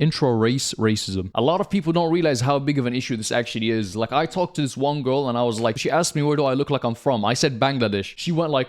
Intra-race racism. A lot of people don't realize how big of an issue this actually is. Like, I talked to this one girl and I was like, she asked me, where do I look like I'm from? I said Bangladesh. She went like,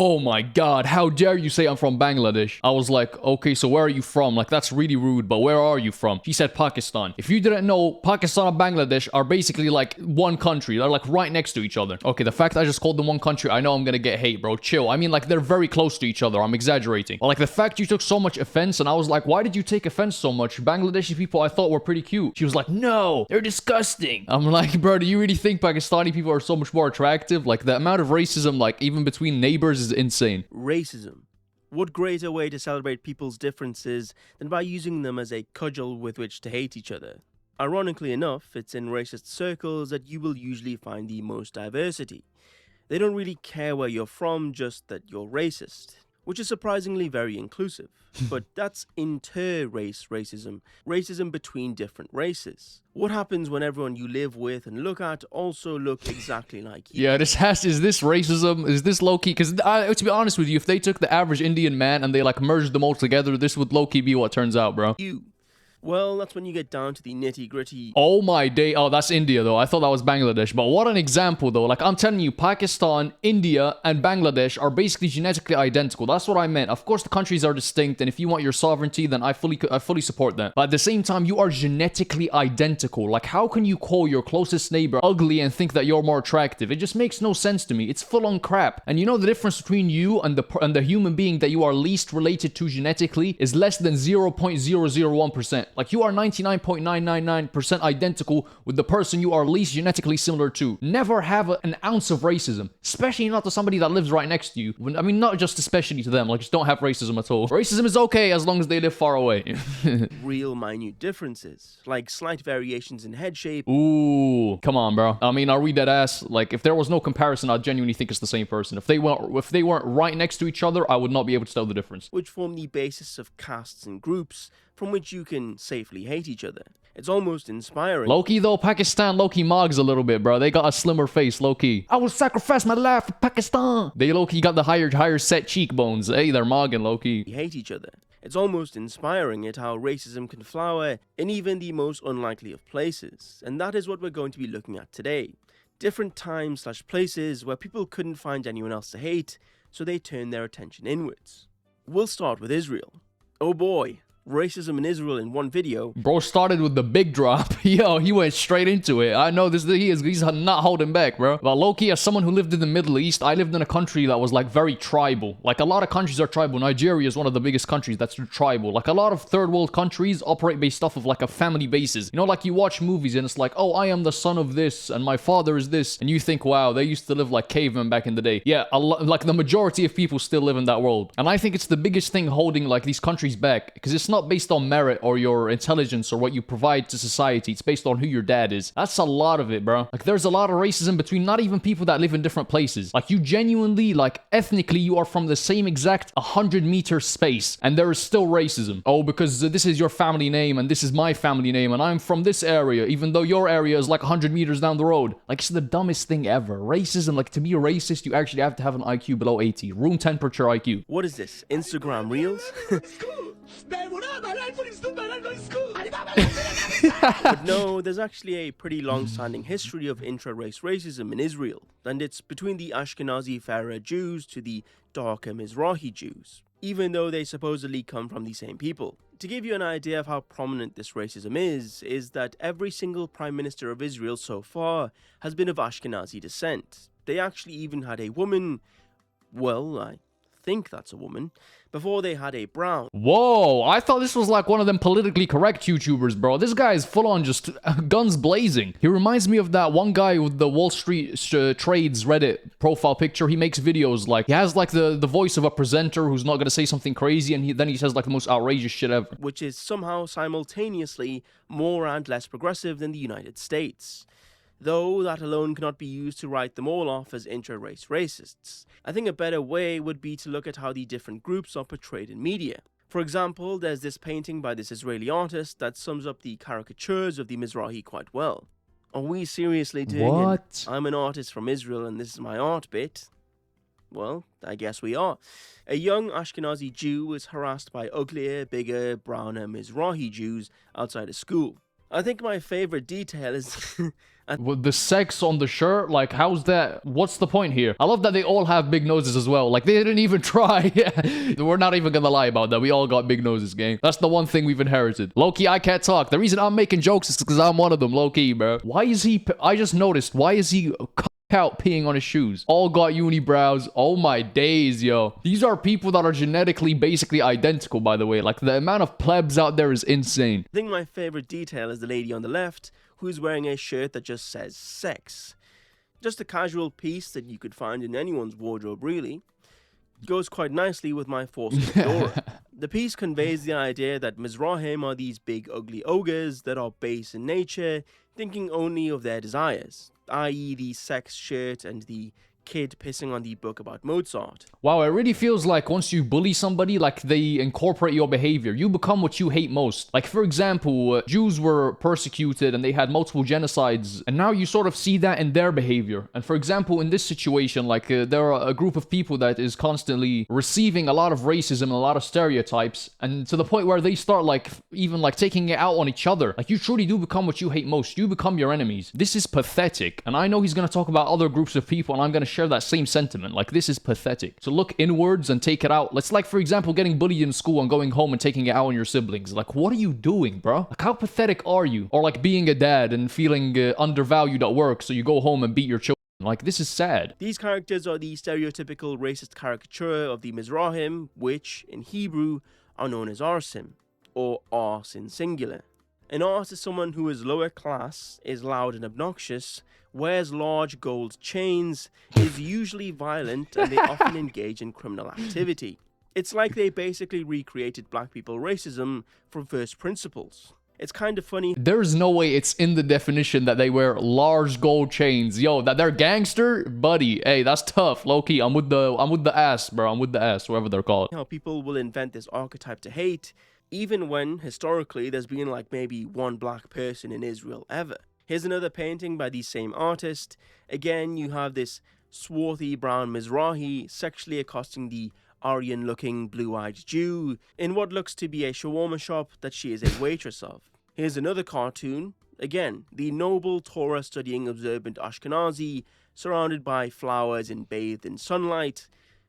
oh my god, how dare you say I'm from Bangladesh? I was like, okay, so where are you from? Like, that's really rude, but where are you from? She said Pakistan. If you didn't know, Pakistan and Bangladesh are basically like one country. They're like right next to each other. Okay, the fact I just called them one country, I know I'm gonna get hate, bro. Chill. I mean, like, they're very close to each other. I'm exaggerating. But like, the fact you took so much offense, and I was like, why did you take offense so much? Bangladeshi people I thought were pretty cute. She was like, no, they're disgusting. I'm like, bro, do you really think Pakistani people are so much more attractive? Like, the amount of racism, like, even between neighbors is insane. Racism. What greater way to celebrate people's differences than by using them as a cudgel with which to hate each other? Ironically enough, it's in racist circles that you will usually find the most diversity. They don't really care where you're from, just that you're racist, which is surprisingly very inclusive. But that's inter-race racism, racism between different races. What happens when everyone you live with and look at also look exactly like you? Yeah, is this racism? Is this low-key? Because to be honest with you, if they took the average Indian man and they like merged them all together, this would low-key be what turns out, bro. Well, that's when you get down to the nitty-gritty. Oh my day. Oh, that's India though. I thought that was Bangladesh. But what an example though. Like, I'm telling you, Pakistan, India, and Bangladesh are basically genetically identical. That's what I meant. Of course, the countries are distinct, and if you want your sovereignty, then I fully support that. But at the same time, you are genetically identical. Like, how can you call your closest neighbor ugly and think that you're more attractive? It just makes no sense to me. It's full on crap. And you know the difference between you and the human being that you are least related to genetically is less than 0.001%. Like, you are 99.999% identical with the person you are least genetically similar to. Never have an ounce of racism, especially not to somebody that lives right next to you. I mean, not just especially to them, like, just don't have racism at all. Racism is okay as long as they live far away. Real minute differences, like slight variations in head shape. Ooh, come on, bro. I mean, are we dead ass? Like, if there was no comparison, I'd genuinely think it's the same person. If they weren't right next to each other, I would not be able to tell the difference. Which form the basis of castes and groups from which you can safely hate each other. It's almost inspiring. Low-key though, Pakistan low-key mogs a little bit, bro. They got a slimmer face, low-key. I will sacrifice my life for Pakistan. They low-key got the higher set cheekbones. Hey, they're mogging low-key. Hate each other. It's almost inspiring at how racism can flower in even the most unlikely of places. And that is what we're going to be looking at today. Different times/places where people couldn't find anyone else to hate, so they turned their attention inwards. We'll start with Israel. Oh boy. Racism in Israel in one video. Bro started with the big drop. Yo, he went straight into it. I know he's not holding back, bro. But low-key, as someone who lived in the Middle East, I lived in a country that was like very tribal. Like, a lot of countries are tribal. Nigeria is one of the biggest countries that's tribal. Like, a lot of third world countries operate based off of like a family basis. You know, like, you watch movies and it's like, oh, I am the son of this and my father is this, and you think, wow, they used to live like cavemen back in the day. Yeah, like the majority of people still live in that world. And I think it's the biggest thing holding like these countries back, because it's not based on merit or your intelligence or what you provide to society. It's based on who your dad is. That's a lot of it, bro. Like, there's a lot of racism between not even people that live in different places. Like, you genuinely, like, ethnically, you are from the same exact 100-meter space, and there is still racism. Oh, because this is your family name and this is my family name and I'm from this area, even though your area is like 100 meters down the road. Like, it's the dumbest thing ever. Racism, like, to be a racist, you actually have to have an IQ below 80. Room temperature IQ. What is this? Instagram Reels? But no, there's actually a pretty long-standing history of intra-race racism in Israel, and it's between the Ashkenazi Farah Jews to the darker Mizrahi Jews, even though they supposedly come from the same people. To give you an idea of how prominent this racism is that every single Prime Minister of Israel so far has been of Ashkenazi descent. They actually even had a woman, well, I think that's a woman, before they had a brown. Whoa, I thought this was like one of them politically correct YouTubers, bro. This guy is full on just guns blazing. He reminds me of that one guy with the Wall Street Trades Reddit profile picture. He makes videos like, he has like the voice of a presenter who's not going to say something crazy, and then he says like the most outrageous shit ever. Which is somehow simultaneously more and less progressive than the United States. Though that alone cannot be used to write them all off as intra-race racists. I think a better way would be to look at how the different groups are portrayed in media. For example, there's this painting by this Israeli artist that sums up the caricatures of the Mizrahi quite well. Are we seriously doing what? I'm an artist from Israel and this is my art bit? Well, I guess we are. A young Ashkenazi Jew is harassed by uglier, bigger, browner Mizrahi Jews outside of school. I think my favorite detail is With the sex on the shirt, like, how's that? What's the point here? I love that they all have big noses as well. Like, they didn't even try. We're not even gonna lie about that. We all got big noses, gang. That's the one thing we've inherited. Low-key, I can't talk. The reason I'm making jokes is because I'm one of them, low-key, bro. Why is he... I just noticed. Why is he... out peeing on his shoes? All got unibrows. Oh my days, yo. These are people that are genetically basically identical, by the way. Like, the amount of plebs out there is insane. I think my favorite detail is the lady on the left, who's wearing a shirt that just says sex. Just a casual piece that you could find in anyone's wardrobe, really. Goes quite nicely with my foreskin fedora. The piece conveys the idea that Mizrahim are these big ugly ogres that are base in nature, thinking only of their desires, i.e. the sex shirt and the kid pissing on the book about Mozart. Wow, it really feels like once you bully somebody, like they incorporate your behavior. You become what you hate most. Like, for example, Jews were persecuted and they had multiple genocides, and now you sort of see that in their behavior. And for example, in this situation, like there are a group of people that is constantly receiving a lot of racism and a lot of stereotypes, and to the point where they start like even like taking it out on each other. Like, you truly do become what you hate most. You become your enemies. This is pathetic. And I know he's gonna talk about other groups of people, and I'm gonna share that same sentiment. Like, this is pathetic. So look inwards and take it out. Let's, like, for example, getting bullied in school and going home and taking it out on your siblings. Like, what are you doing, bro? Like, how pathetic are you? Or like being a dad and feeling undervalued at work, so you go home and beat your children. Like, this is sad. These characters are the stereotypical racist caricature of the Mizrahim, which, in Hebrew, are known as arsim, or ars in singular. An ars is someone who is lower class, is loud and obnoxious, wears large gold chains, is usually violent, and they often engage in criminal activity. It's like they basically recreated black people racism from first principles. It's kind of funny. There's no way it's in the definition that they wear large gold chains. Yo, that they're gangster, buddy. Hey, that's tough. Low key, I'm with the ass, bro. I'm with the ass, whatever they're called. How people will invent this archetype to hate, even when historically there's been like maybe one black person in Israel ever. Here's another painting by the same artist. Again, you have this swarthy brown Mizrahi sexually accosting the Aryan-looking blue-eyed Jew in what looks to be a shawarma shop that she is a waitress of. Here's another cartoon. Again, the noble Torah-studying observant Ashkenazi surrounded by flowers and bathed in sunlight,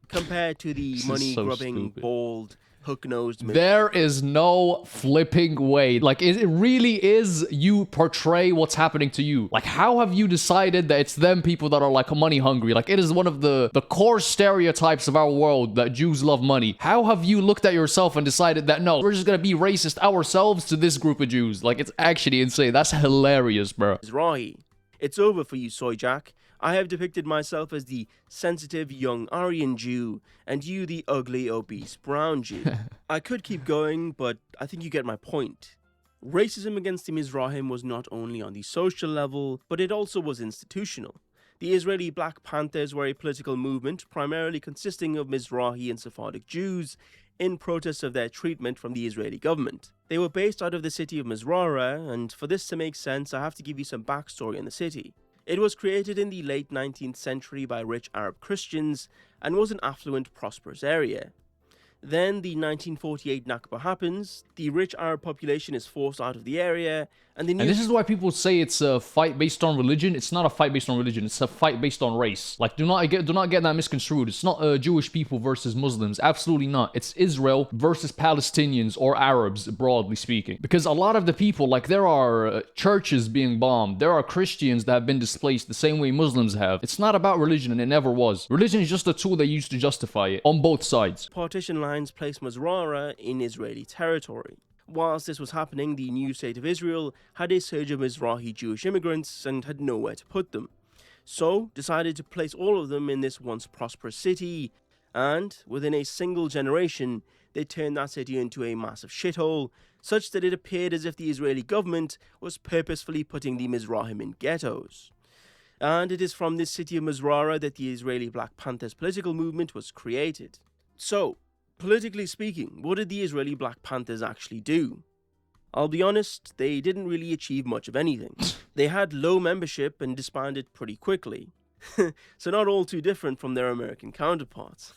compared to the money-grubbing, bald, hook-nosed... There is no flipping way. Like, it really is you portray what's happening to you. Like, how have you decided that it's them people that are, like, money hungry? Like, it is one of the core stereotypes of our world that Jews love money. How have you looked at yourself and decided that, no, we're just gonna be racist ourselves to this group of Jews? Like, it's actually insane. That's hilarious, bro. Mizrahi. It's over for you, Soy Jack. I have depicted myself as the sensitive young Aryan Jew, and you the ugly, obese brown Jew. I could keep going, but I think you get my point. Racism against the Mizrahim was not only on the social level, but it also was institutional. The Israeli Black Panthers were a political movement primarily consisting of Mizrahi and Sephardic Jews in protest of their treatment from the Israeli government. They were based out of the city of Mizrara, and for this to make sense, I have to give you some backstory on the city. It was created in the late 19th century by rich Arab Christians and was an affluent, prosperous area. Then the 1948 Nakba happens, the rich Arab population is forced out of the area, and this is why people say it's a fight based on religion. It's not a fight based on religion. It's a fight based on race. Like, do not get that misconstrued. It's not Jewish people versus Muslims. Absolutely not. It's Israel versus Palestinians or Arabs, broadly speaking. Because a lot of the people, like, there are churches being bombed. There are Christians that have been displaced the same way Muslims have. It's not about religion, and it never was. Religion is just a tool they use to justify it on both sides. Partition lines placed Mizrara in Israeli territory. Whilst this was happening, the new state of Israel had a surge of Mizrahi Jewish immigrants and had nowhere to put them. So, decided to place all of them in this once prosperous city, and within a single generation, they turned that city into a massive shithole, such that it appeared as if the Israeli government was purposefully putting the Mizrahim in ghettos. And it is from this city of Mizrara that the Israeli Black Panthers political movement was created. So, politically speaking, what did the Israeli Black Panthers actually do? I'll be honest, they didn't really achieve much of anything. They had low membership and disbanded pretty quickly. So not all too different from their American counterparts.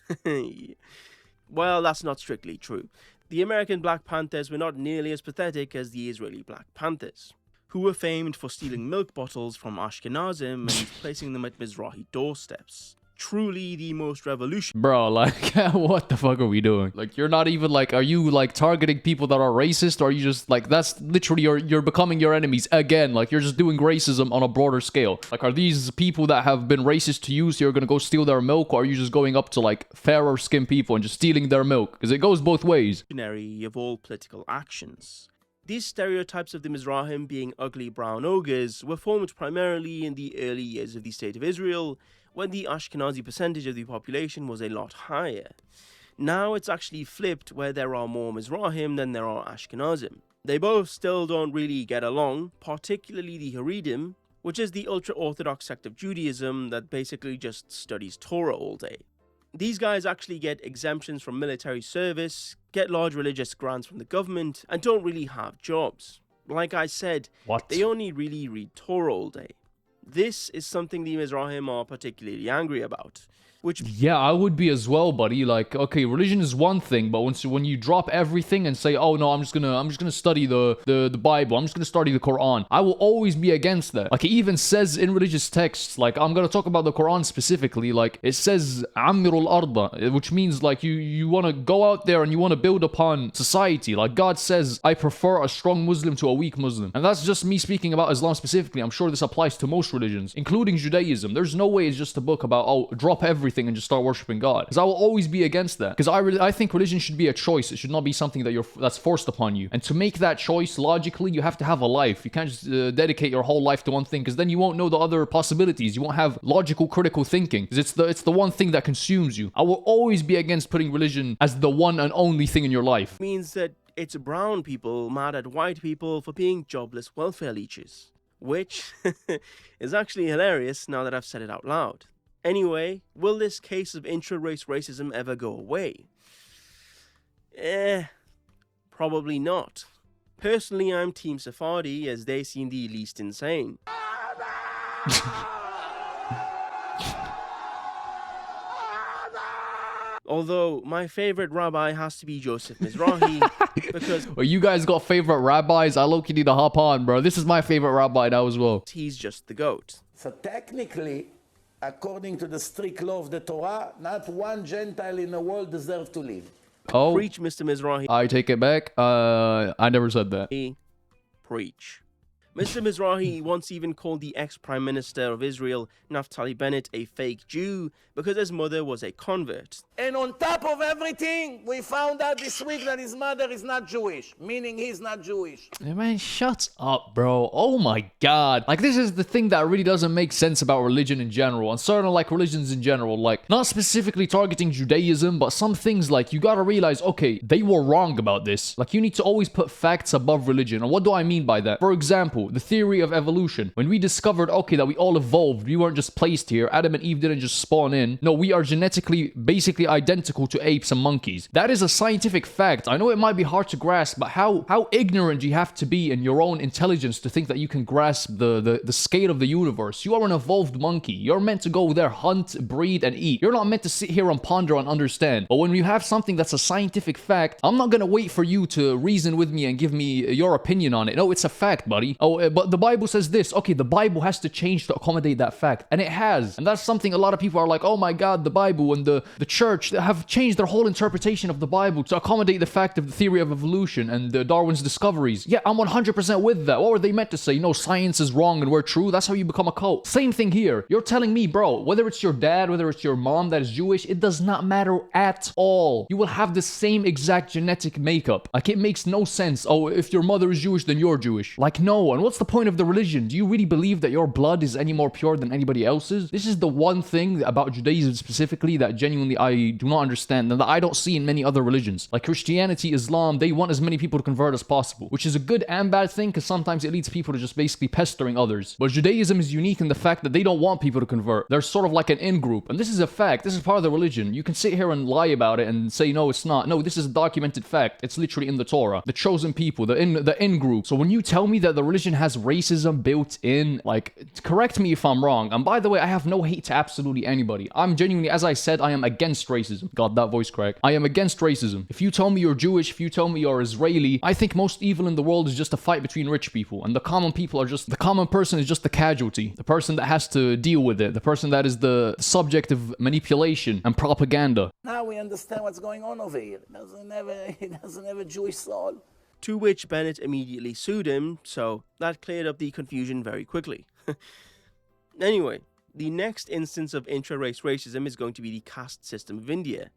Well, that's not strictly true. The American Black Panthers were not nearly as pathetic as the Israeli Black Panthers, who were famed for stealing milk bottles from Ashkenazim and placing them at Mizrahi doorsteps. Truly the most revolutionary. Bro, like, what the fuck are we doing? Like, you're not even like, are you like targeting people that are racist? Or are you just like, that's literally you're becoming your enemies again? Like, you're just doing racism on a broader scale. Like, are these people that have been racist to you, so you're gonna go steal their milk? Or are you just going up to like fairer skinned people and just stealing their milk? Because it goes both ways. Of all political actions. These stereotypes of the Mizrahim being ugly brown ogres were formed primarily in the early years of the State of Israel, when the Ashkenazi percentage of the population was a lot higher. Now it's actually flipped, where there are more Mizrahim than there are Ashkenazim. They both still don't really get along, particularly the Haredim, which is the ultra-Orthodox sect of Judaism that basically just studies Torah all day. These guys actually get exemptions from military service, get large religious grants from the government, and don't really have jobs. Like I said, they only really read Torah all day. This is something the Mizrahim are particularly angry about. Yeah, I would be as well, buddy. Like, okay, religion is one thing, but when you drop everything and say, oh no, I'm just gonna study the Bible, I'm just gonna study the Quran, I will always be against that. Like, it even says in religious texts, like, I'm gonna talk about the Quran specifically, like, it says Amirul Arda, which means like you wanna go out there and you wanna build upon society. Like, God says, I prefer a strong Muslim to a weak Muslim. And that's just me speaking about Islam specifically. I'm sure this applies to most religions, including Judaism. There's no way it's just a book about, oh, drop everything and just start worshiping God. Because I will always be against that. Because I think religion should be a choice. It should not be something that's forced upon you. And to make that choice logically, you have to have a life. You can't just dedicate your whole life to one thing, because then you won't know the other possibilities. You won't have logical, critical thinking. Because it's the one thing that consumes you. I will always be against putting religion as the one and only thing in your life. Means that it's brown people mad at white people for being jobless welfare leeches. Which is actually hilarious now that I've said it out loud. Anyway, will this case of intra-race racism ever go away? Probably not. Personally, I'm Team Sephardi, as they seem the least insane. Although, my favorite rabbi has to be Joseph Mizrahi, because... Well, you guys got favorite rabbis? I low-key need to hop on, bro. This is my favorite rabbi now as well. He's just the GOAT. So technically, according to the strict law of the Torah, not one Gentile in the world deserves to live. Oh, Preach, Mr. Mizrahi. I take it back. I never said that. Preach. Mr. Mizrahi once even called the ex-Prime Minister of Israel, Naftali Bennett, a fake Jew because his mother was a convert. And on top of everything, we found out this week that his mother is not Jewish, meaning he's not Jewish. Man, shut up, bro. Oh my god. Like, this is the thing that really doesn't make sense about religion in general, and certain, like, religions in general. Like, not specifically targeting Judaism, but some things, like, you gotta realize, okay, they were wrong about this. Like, you need to always put facts above religion. And what do I mean by that? For example, the theory of evolution. When we discovered, okay, that we all evolved, we weren't just placed here. Adam and Eve didn't just spawn in. No, we are genetically, basically identical to apes and monkeys. That is a scientific fact. I know it might be hard to grasp, but how ignorant do you have to be in your own intelligence to think that you can grasp the scale of the universe? You are an evolved monkey. You're meant to go there, hunt, breed, and eat. You're not meant to sit here and ponder and understand. But when you have something that's a scientific fact, I'm not gonna wait for you to reason with me and give me your opinion on it. No, it's a fact, buddy. Oh, but the Bible says this. Okay, the Bible has to change to accommodate that fact. And it has. And that's something a lot of people are like, oh my god, the Bible and the church have changed their whole interpretation of the Bible to accommodate the fact of the theory of evolution and Darwin's discoveries. Yeah, I'm 100% with that. What were they meant to say? No, science is wrong and we're true. That's how you become a cult. Same thing here. You're telling me, bro, whether it's your dad, whether it's your mom that is Jewish, it does not matter at all. You will have the same exact genetic makeup. Like, it makes no sense. Oh, if your mother is Jewish, then you're Jewish. Like, no. And what's the point of the religion? Do you really believe that your blood is any more pure than anybody else's? This is the one thing about Judaism specifically that genuinely I do not understand and that I don't see in many other religions. Like Christianity, Islam, they want as many people to convert as possible, which is a good and bad thing because sometimes it leads people to just basically pestering others. But Judaism is unique in the fact that they don't want people to convert. They're sort of like an in-group. And this is a fact. This is part of the religion. You can sit here and lie about it and say, no, it's not. No, this is a documented fact. It's literally in the Torah. The chosen people, the in-group. So when you tell me that the religion religion has racism built in. Like, correct me if I'm wrong. And by the way, I have no hate to absolutely anybody. I'm genuinely, as I said, I am against racism. God, that voice crack. I am against racism. If you tell me you're Jewish, if you tell me you're Israeli, I think most evil in the world is just a fight between rich people. And the common people are just, the common person is just the casualty. The person that has to deal with it. The person that is the subject of manipulation and propaganda. Now we understand what's going on over here. He doesn't have a Jewish soul. To which Bennett immediately sued him, so that cleared up the confusion very quickly. Anyway, the next instance of intra-race racism is going to be the caste system of India.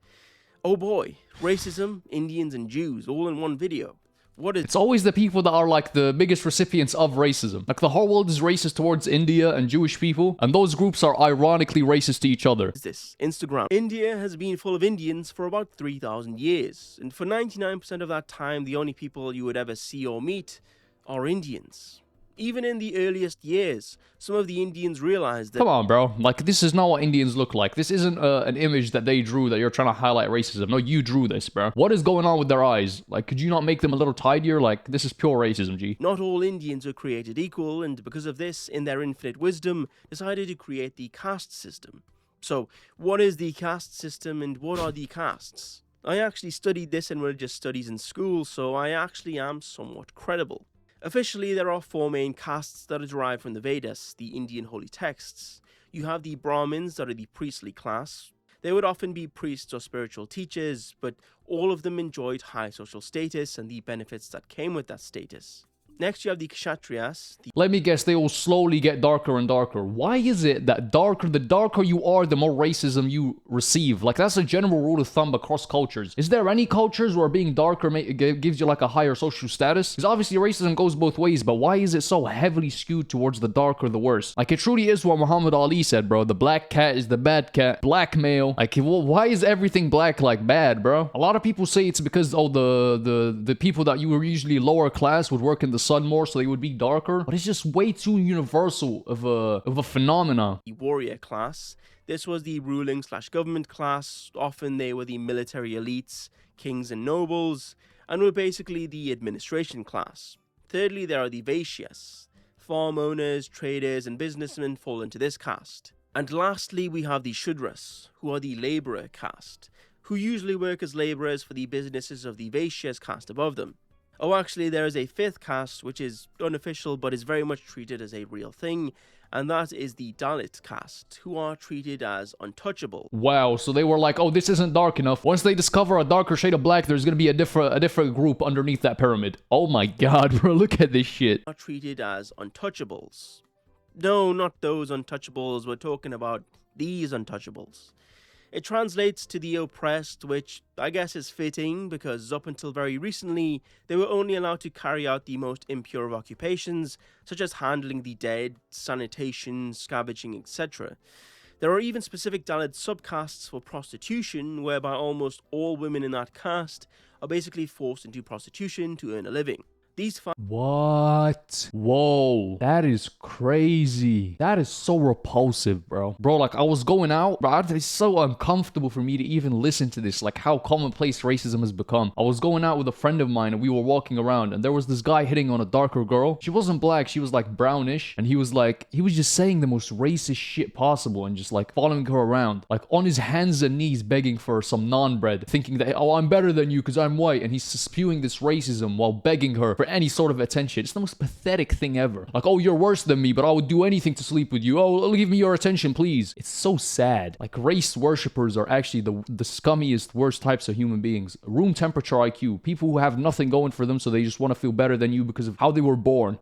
Oh boy, racism, Indians and Jews all in one video. What is It's always the people that are like the biggest recipients of racism. Like the whole world is racist towards India and Jewish people, and those groups are ironically racist to each other. this? Instagram. India has been full of Indians for about 3,000 years, and for 99% of that time, the only people you would ever see or meet are Indians. Even in the earliest years, some of the Indians realized that Come on, bro. Like, this is not what Indians look like. This isn't an image that they drew that you're trying to highlight racism. No, you drew this, bro. What is going on with their eyes? Like, could you not make them a little tidier? Like, this is pure racism, G. not all Indians were created equal, and because of this, in their infinite wisdom, decided to create the caste system. So, what is the caste system and what are the castes? I actually studied this in religious studies in school, so I actually am somewhat credible. Officially, there are 4 main castes that are derived from the Vedas, the Indian holy texts. You have the Brahmins, that are the priestly class. They would often be priests or spiritual teachers, but all of them enjoyed high social status and the benefits that came with that status. Next, you have the Kshatriyas. Let me guess, they will slowly get darker and darker. Why is it that the darker you are, the more racism you receive? Like, that's a general rule of thumb across cultures. Is there any cultures where being darker gives you like a higher social status? Because obviously racism goes both ways, but why is it so heavily skewed towards the darker the worse? Like, it truly is what Muhammad Ali said, bro. The black cat is the bad cat. Black male. Like, why is everything black like bad, bro? A lot of people say it's because, oh, the people that you were usually lower class would work in the sun more, so they would be darker. But it's just way too universal of a phenomena. The warrior class. This was the ruling/government class. Often they were the military elites, kings and nobles, and were basically the administration class. Thirdly, there are the Vaishyas. Farm owners, traders, and businessmen fall into this caste. And lastly, we have the Shudras, who are the laborer caste, who usually work as laborers for the businesses of the Vaishyas caste above them. Oh, actually, there is a 5th caste, which is unofficial but is very much treated as a real thing, and that is the Dalit caste, who are treated as untouchable. Wow, so they were like, oh, this isn't dark enough. Once they discover a darker shade of black, there's gonna be a different group underneath that pyramid. Oh my god, bro, look at this shit. Are treated as untouchables. No, not those untouchables, we're talking about these untouchables. It translates to the oppressed, which I guess is fitting because up until very recently, they were only allowed to carry out the most impure of occupations, such as handling the dead, sanitation, scavenging, etc. There are even specific Dalit subcastes for prostitution, whereby almost all women in that caste are basically forced into prostitution to earn a living. These What? Whoa, that is crazy. That is so repulsive, bro. Bro, like, I was going out, bro, it's so uncomfortable for me to even listen to this, like how commonplace racism has become. I was going out with a friend of mine and we were walking around and there was this guy hitting on a darker girl. She wasn't black, she was like brownish, and he was just saying the most racist shit possible and just like following her around, like on his hands and knees begging for some naan bread, thinking that, oh, I'm better than you because I'm white, and he's spewing this racism while begging her for any sort of attention. It's the most pathetic thing ever. Like, oh, you're worse than me, but I would do anything to sleep with you. Oh, give me your attention, please. It's so sad. Like, race worshippers are actually the scummiest, worst types of human beings. Room temperature IQ. People who have nothing going for them, so they just want to feel better than you because of how they were born.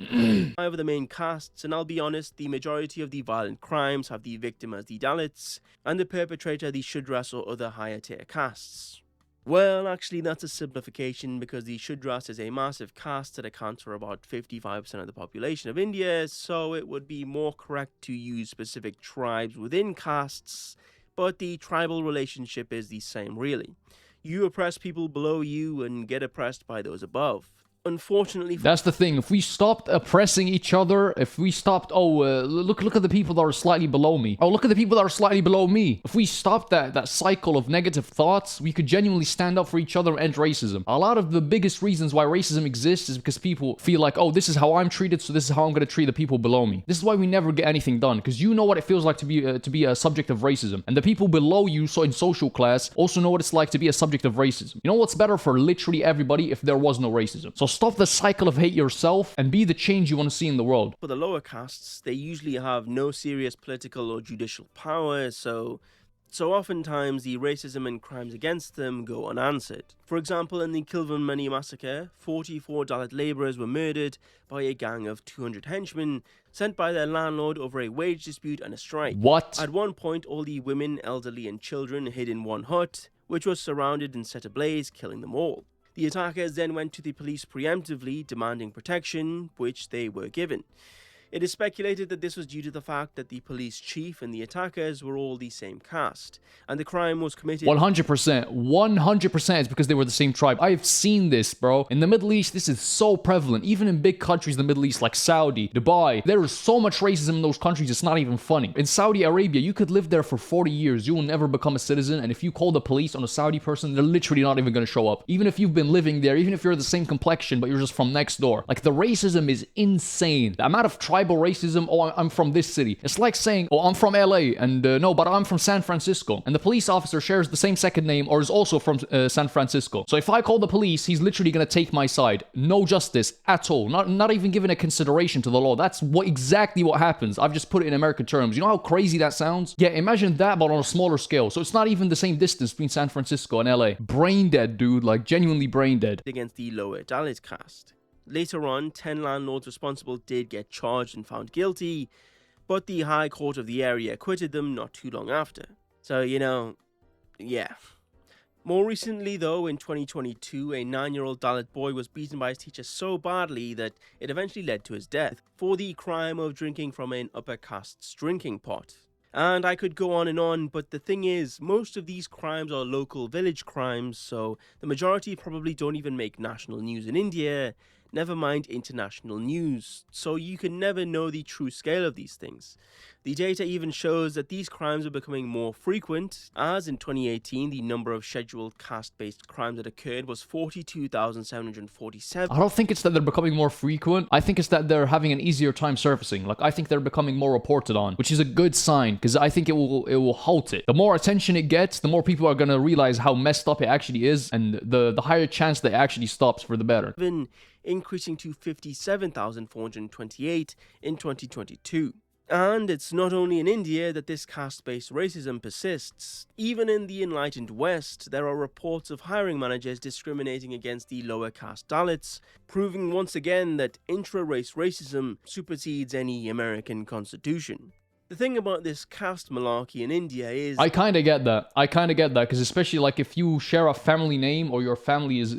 5 of the main castes, and I'll be honest, the majority of the violent crimes have the victim as the Dalits, and the perpetrator the Shudras or other higher tier castes. Well, actually, that's a simplification because the Shudras is a massive caste that accounts for about 55% of the population of India, so it would be more correct to use specific tribes within castes, but the tribal relationship is the same, really. You oppress people below you and get oppressed by those above. Unfortunately, That's the thing. If we stopped oppressing each other, if we stopped, look at the people that are slightly below me. Oh, look at the people that are slightly below me. If we stopped that cycle of negative thoughts, we could genuinely stand up for each other and end racism. A lot of the biggest reasons why racism exists is because people feel like, oh, this is how I'm treated, so this is how I'm going to treat the people below me. This is why we never get anything done, because you know what it feels like to be a subject of racism, and the people below you, so in social class, also know what it's like to be a subject of racism. You know what's better for literally everybody if there was no racism? So stop the cycle of hate yourself and be the change you want to see in the world. for the lower castes, they usually have no serious political or judicial power, so oftentimes the racism and crimes against them go unanswered. For example, in the Kilvanmany massacre, 44 Dalit labourers were murdered by a gang of 200 henchmen sent by their landlord over a wage dispute and a strike. What? At one point, all the women, elderly and children hid in one hut, which was surrounded and set ablaze, killing them all. The attackers then went to the police preemptively, demanding protection, which they were given. It is speculated that this was due to the fact that the police chief and the attackers were all the same caste, and the crime was committed 100%. 100% is because they were the same tribe. I have seen this, bro. In the Middle East, this is so prevalent. Even in big countries in the Middle East like Saudi, Dubai, there is so much racism in those countries, it's not even funny. In Saudi Arabia, you could live there for 40 years. You will never become a citizen, and if you call the police on a Saudi person, they're literally not even going to show up. Even if you've been living there, even if you're the same complexion, but you're just from next door. Like, the racism is insane. The amount of tribal racism, oh, I'm from this city. It's like saying, oh, I'm from LA, and no, but I'm from San Francisco. And the police officer shares the same second name or is also from San Francisco. So if I call the police, he's literally going to take my side. No justice at all. Not even given a consideration to the law. That's exactly what happens. I've just put it in American terms. You know how crazy that sounds? Yeah, imagine that, but on a smaller scale. So it's not even the same distance between San Francisco and LA. Brain dead, dude. Like, genuinely brain dead. against the lower Dalit caste. Later on, 10 landlords responsible did get charged and found guilty, but the High Court of the area acquitted them not too long after. So, yeah. More recently, though, in 2022, a 9-year-old Dalit boy was beaten by his teacher so badly that it eventually led to his death for the crime of drinking from an upper caste's drinking pot. And I could go on, but the thing is, most of these crimes are local village crimes, so the majority probably don't even make national news in India, never mind international news, so you can never know the true scale of these things. The data even shows that these crimes are becoming more frequent, as in 2018 the number of scheduled caste-based crimes that occurred was 42,747. I don't think it's that they're becoming more frequent. I think it's that they're having an easier time surfacing. Like, I think they're becoming more reported on, which is a good sign, because I think it will halt it. The more attention it gets, the more people are going to realize how messed up it actually is, and the higher chance that it actually stops, for the better. Increasing to 57,428 in 2022. And it's not only in India that this caste-based racism persists. Even in the enlightened West, there are reports of hiring managers discriminating against the lower caste Dalits, proving once again that intra-race racism supersedes any American constitution. The thing about this caste malarkey in India is... I kind of get that, because especially, like, if you share a family name or your families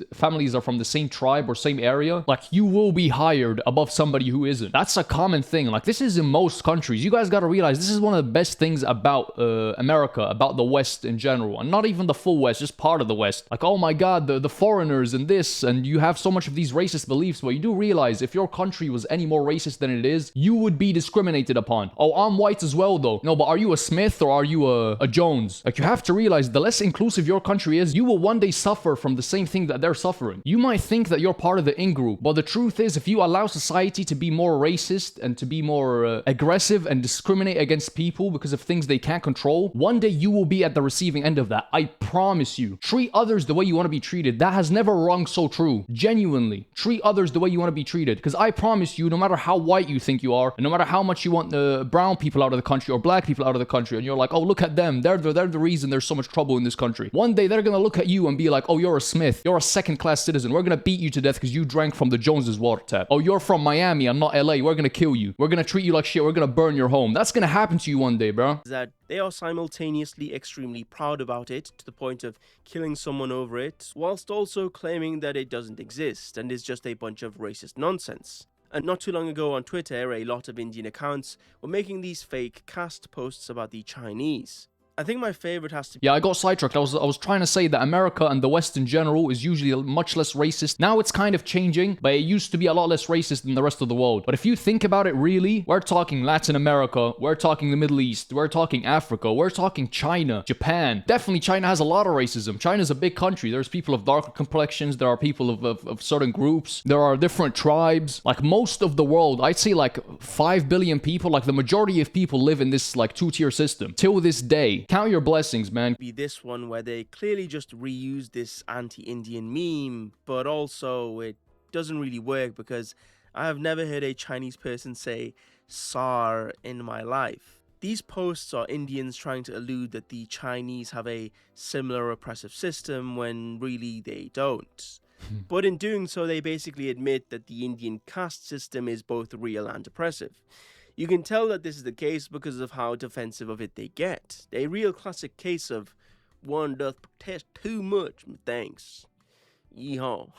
are from the same tribe or same area, like, you will be hired above somebody who isn't. That's a common thing. Like, this is in most countries. You guys gotta realize this is one of the best things about America, about the West in general, and not even the full West, just part of the West. Like, oh my god, the foreigners and this, and you have so much of these racist beliefs, but you do realize if your country was any more racist than it is, you would be discriminated upon. Oh, I'm white as well, though. No, but are you a Smith or are you a Jones? Like, you have to realize the less inclusive your country is, you will one day suffer from the same thing that they're suffering. You might think that you're part of the in-group, but the truth is, if you allow society to be more racist and to be more aggressive and discriminate against people because of things they can't control, one day you will be at the receiving end of that. I promise you. Treat others the way you want to be treated. That has never rung so true. Genuinely. Treat others the way you want to be treated. Because I promise you, no matter how white you think you are, and no matter how much you want the brown people out of the country or black people out of the country, and you're like, oh, look at them, they're the reason there's so much trouble in this country. One day they're gonna look at you and be like, oh, you're a Smith, you're a second-class citizen, we're gonna beat you to death because you drank from the Joneses water tap. Oh, you're from Miami and not LA, we're gonna kill you, we're gonna treat you like shit, we're gonna burn your home. That's gonna happen to you one day, bro. That they are simultaneously extremely proud about it, to the point of killing someone over it, whilst also claiming that it doesn't exist and is just a bunch of racist nonsense. And not too long ago on Twitter, a lot of Indian accounts were making these fake caste posts about the Chinese. I think my favorite has to be... Yeah, I got sidetracked. I was trying to say that America and the West in general is usually much less racist. Now it's kind of changing, but it used to be a lot less racist than the rest of the world. But if you think about it really, we're talking Latin America, we're talking the Middle East, we're talking Africa, we're talking China, Japan. Definitely China has a lot of racism. China's a big country. There's people of darker complexions, there are people of certain groups, there are different tribes. Like most of the world, I'd say like 5 billion people, like the majority of people live in this like two-tier system. Till this day. Count your blessings, man. Be this one where they clearly just reuse this anti-Indian meme, but also it doesn't really work because I have never heard a Chinese person say "sar" in my life. These posts are Indians trying to allude that the Chinese have a similar oppressive system when really they don't. But in doing so, they basically admit that the Indian caste system is both real and oppressive. You can tell that this is the case because of how defensive of it they get. A real classic case of one doth protest too much, thanks. Yeehaw.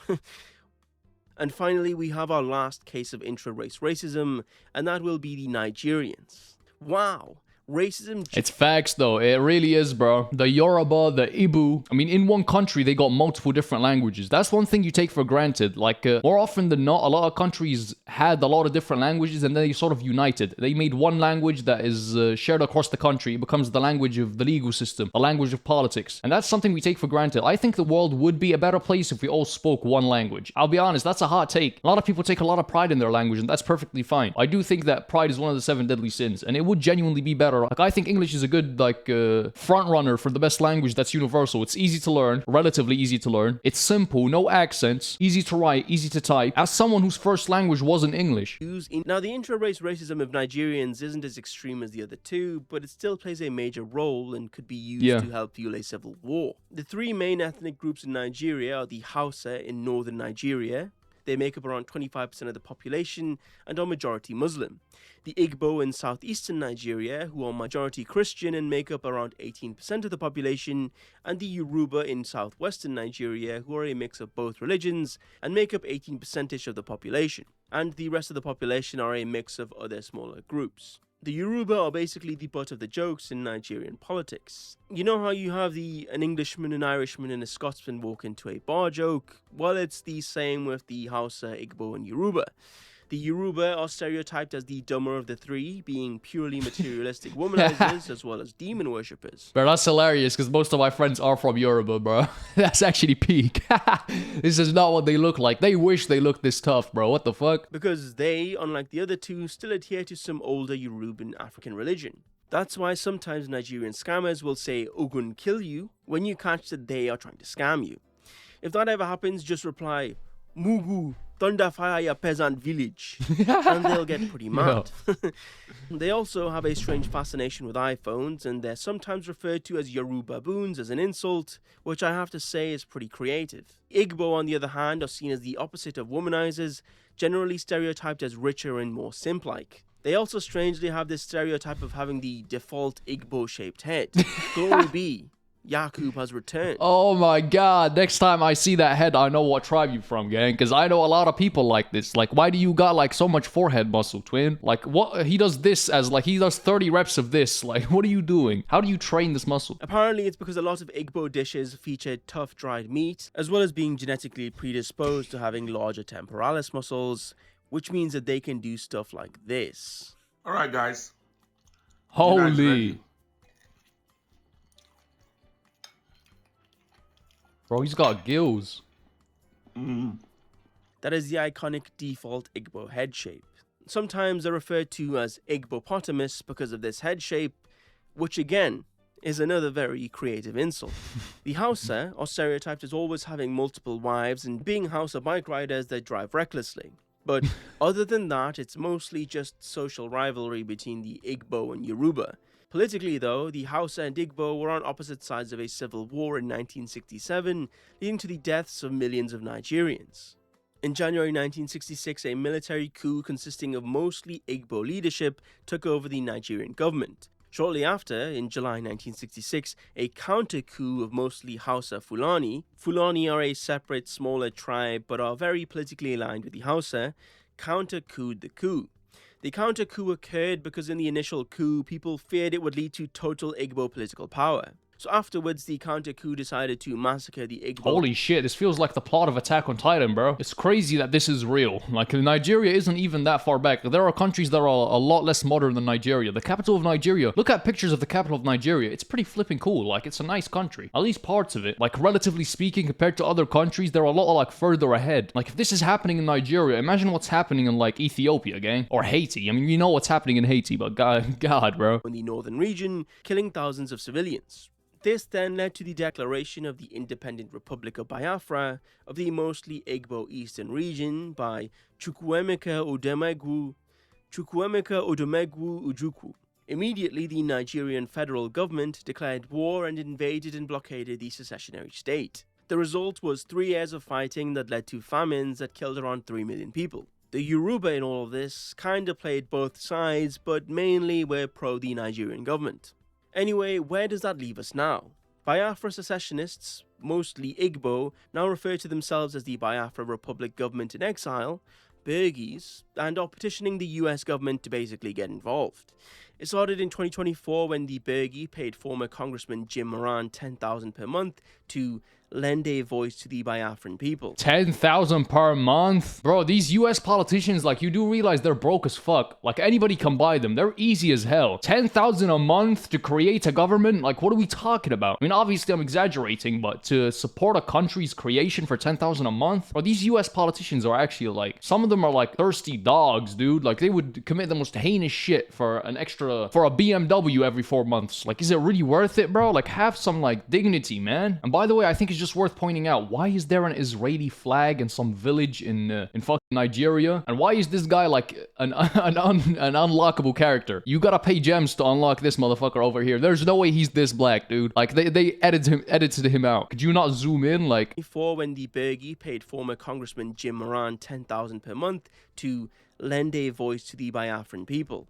And finally, we have our last case of intra-race racism, and that will be the Nigerians. Wow. Racism... It's facts though, it really is, bro. The Yoruba, the Ibu. I mean, in one country, they got multiple different languages. That's one thing you take for granted. Like, more often than not, a lot of countries had a lot of different languages and then they sort of united. They made one language that is shared across the country. It becomes the language of the legal system, the language of politics. And that's something we take for granted. I think the world would be a better place if we all spoke one language. I'll be honest, that's a hot take. A lot of people take a lot of pride in their language and that's perfectly fine. I do think that pride is one of the 7 deadly sins and it would genuinely be better. Like, I think English is a good, front runner for the best language that's universal. It's easy to learn, relatively easy to learn. It's simple, no accents, easy to write, easy to type. As someone whose first language wasn't English. Now, the intra-race racism of Nigerians isn't as extreme as the other two, but it still plays a major role and could be used to help fuel a civil war. The 3 main ethnic groups in Nigeria are the Hausa in northern Nigeria. They make up around 25% of the population and are majority Muslim. The Igbo in southeastern Nigeria, who are majority Christian and make up around 18% of the population, and the Yoruba in southwestern Nigeria, who are a mix of both religions and make up 18% of the population. And the rest of the population are a mix of other smaller groups. The Yoruba are basically the butt of the jokes in Nigerian politics. You know how you have an Englishman, an Irishman, and a Scotsman walk into a bar joke? Well, it's the same with the Hausa, Igbo, and Yoruba. The Yoruba are stereotyped as the dumber of the 3, being purely materialistic womanizers as well as demon worshippers. Bro, that's hilarious because most of my friends are from Yoruba, bro. That's actually peak. This is not what they look like. They wish they looked this tough, bro. What the fuck? Because they, unlike the other 2, still adhere to some older Yoruban African religion. That's why sometimes Nigerian scammers will say Ogun kill you when you catch that they are trying to scam you. If that ever happens, just reply, Mugu, thunder fire your peasant village, and they'll get pretty mad. They also have a strange fascination with iPhones, and they're sometimes referred to as Yoruba boons as an insult, which I have to say is pretty creative. Igbo, on the other hand, are seen as the opposite of womanizers, generally stereotyped as richer and more simp-like. They also strangely have this stereotype of having the default Igbo-shaped head. Glory be, Yakub has returned. Oh my god, next time I see that head, I know what tribe you from, gang. Because I know a lot of people like this. Like, why do you got, like, so much forehead muscle, twin? Like, what? He does this as, like, he does 30 reps of this. Like, what are you doing? How do you train this muscle? Apparently, it's because a lot of Igbo dishes feature tough, dried meat, as well as being genetically predisposed to having larger temporalis muscles, which means that they can do stuff like this. All right, guys. Holy. Bro, he's got gills. That is the iconic default Igbo head shape. Sometimes they're referred to as Igbopotamus because of this head shape, which again is another very creative insult. The Hausa are stereotyped as always having multiple wives and being Hausa bike riders that drive recklessly. But other than that, it's mostly just social rivalry between the Igbo and Yoruba. Politically, though, the Hausa and Igbo were on opposite sides of a civil war in 1967, leading to the deaths of millions of Nigerians. In January 1966, a military coup consisting of mostly Igbo leadership took over the Nigerian government. Shortly after, in July 1966, a counter-coup of mostly Hausa Fulani are a separate, smaller tribe but are very politically aligned with the Hausa, counter-couped the coup. The counter coup occurred because in the initial coup, people feared it would lead to total Igbo political power. So afterwards, the counter coup decided to massacre the Igbo. Holy shit, this feels like the plot of Attack on Titan, bro. It's crazy that this is real. Like, Nigeria isn't even that far back. There are countries that are a lot less modern than Nigeria. The capital of Nigeria, look at pictures of the capital of Nigeria. It's pretty flipping cool. Like, it's a nice country. At least parts of it. Like, relatively speaking, compared to other countries, they're a lot, like, further ahead. Like, if this is happening in Nigeria, imagine what's happening in, like, Ethiopia, gang. Or Haiti. I mean, you know what's happening in Haiti, but God, bro. In the northern region, killing thousands of civilians. This then led to the declaration of the Independent Republic of Biafra of the mostly Igbo Eastern region by Chukwuemeka Odumegwu Ojukwu. Immediately, the Nigerian federal government declared war and invaded and blockaded the secessionary state. The result was 3 years of fighting that led to famines that killed around 3 million people. The Yoruba in all of this kinda played both sides, but mainly were pro the Nigerian government. Anyway, where does that leave us now? Biafra secessionists, mostly Igbo, now refer to themselves as the Biafra Republic Government in Exile, Bergies, and are petitioning the US government to basically get involved. It started in 2024 when the Bergie paid former Congressman Jim Moran $10,000 per month to lend a voice to the Biafran people. 10,000 per month? Bro, these US politicians, like, you do realize they're broke as fuck. Like, anybody can buy them. They're easy as hell. 10,000 a month to create a government? Like, what are we talking about? I mean, obviously I'm exaggerating, but to support a country's creation for 10,000 a month? Bro, these US politicians are actually, like, some of them are like thirsty dogs, dude. Like, they would commit the most heinous shit for a BMW every 4 months. Like, is it really worth it, bro? Like, have some, like, dignity, man. And by the way, I think it's just worth pointing out, why is there an Israeli flag in some village in fucking Nigeria? And why is this guy like an unlockable character? You gotta pay gems to unlock this motherfucker over here. There's no way he's this black, dude. Like, they edited him out. Could you not zoom in? Like, before, when the Bergie paid former Congressman Jim Moran $10,000 per month to lend a voice to the Biafran people,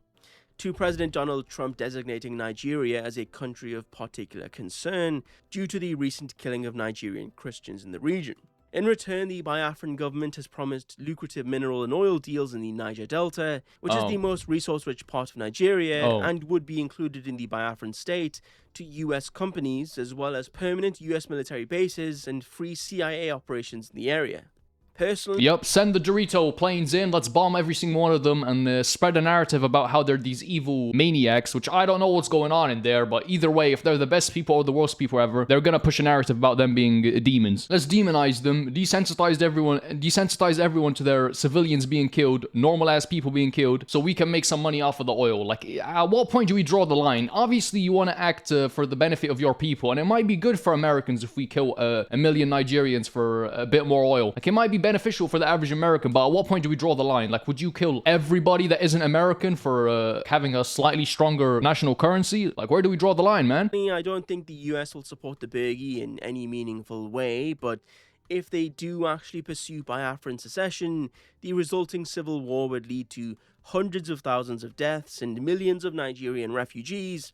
to President Donald Trump designating Nigeria as a country of particular concern due to the recent killing of Nigerian Christians in the region. In return, the Biafran government has promised lucrative mineral and oil deals in the Niger Delta, which is the most resource-rich part of Nigeria and would be included in the Biafran state, to US companies, as well as permanent US military bases and free CIA operations in the area. Personally, yep, send the Dorito planes in, let's bomb every single one of them and spread a narrative about how they're these evil maniacs, which I don't know what's going on in there, but either way, if they're the best people or the worst people ever, they're gonna push a narrative about them being demons. Let's demonize them, desensitize everyone to their civilians being killed, normal ass people being killed, so we can make some money off of the oil. Like, at what point do we draw the line? Obviously, you want to act for the benefit of your people, and it might be good for Americans if we kill a million Nigerians for a bit more oil. Like, it might be beneficial for the average American, but at what point do we draw the line? Like, would you kill everybody that isn't American for having a slightly stronger national currency? Like, where do we draw the line, man? I don't think the US will support the Bergie in any meaningful way, but if they do actually pursue Biafran secession, the resulting civil war would lead to hundreds of thousands of deaths and millions of Nigerian refugees,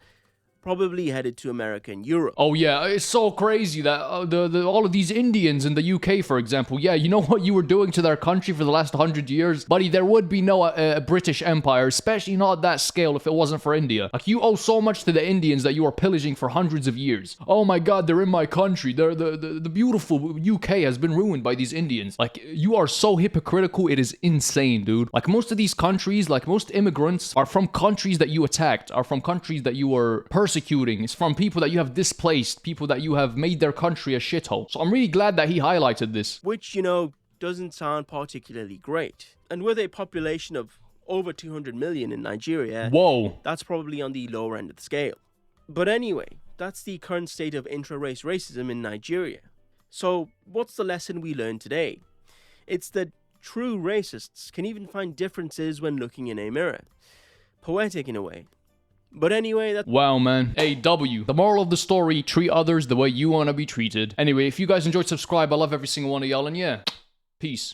probably headed to America and Europe. Oh yeah, it's so crazy that all of these Indians in the UK, for example, yeah, you know what you were doing to their country for the last 100 years? Buddy, there would be no British Empire, especially not at that scale if it wasn't for India. Like, you owe so much to the Indians that you are pillaging for hundreds of years. Oh my god, they're in my country. The beautiful UK has been ruined by these Indians. Like, you are so hypocritical, it is insane, dude. Like, most of these countries, like most immigrants, are from countries that you attacked, are from countries that you were persecuting. It's from people that you have displaced, people that you have made their country a shithole. So I'm really glad that he highlighted this. Which, doesn't sound particularly great. And with a population of over 200 million in Nigeria, whoa, that's probably on the lower end of the scale. But anyway, that's the current state of intra-race racism in Nigeria. So what's the lesson we learned today? It's that true racists can even find differences when looking in a mirror. Poetic in a way. But anyway, that's... Wow, man. Hey, W. The moral of the story, treat others the way you want to be treated. Anyway, if you guys enjoyed, subscribe. I love every single one of y'all, and yeah, peace.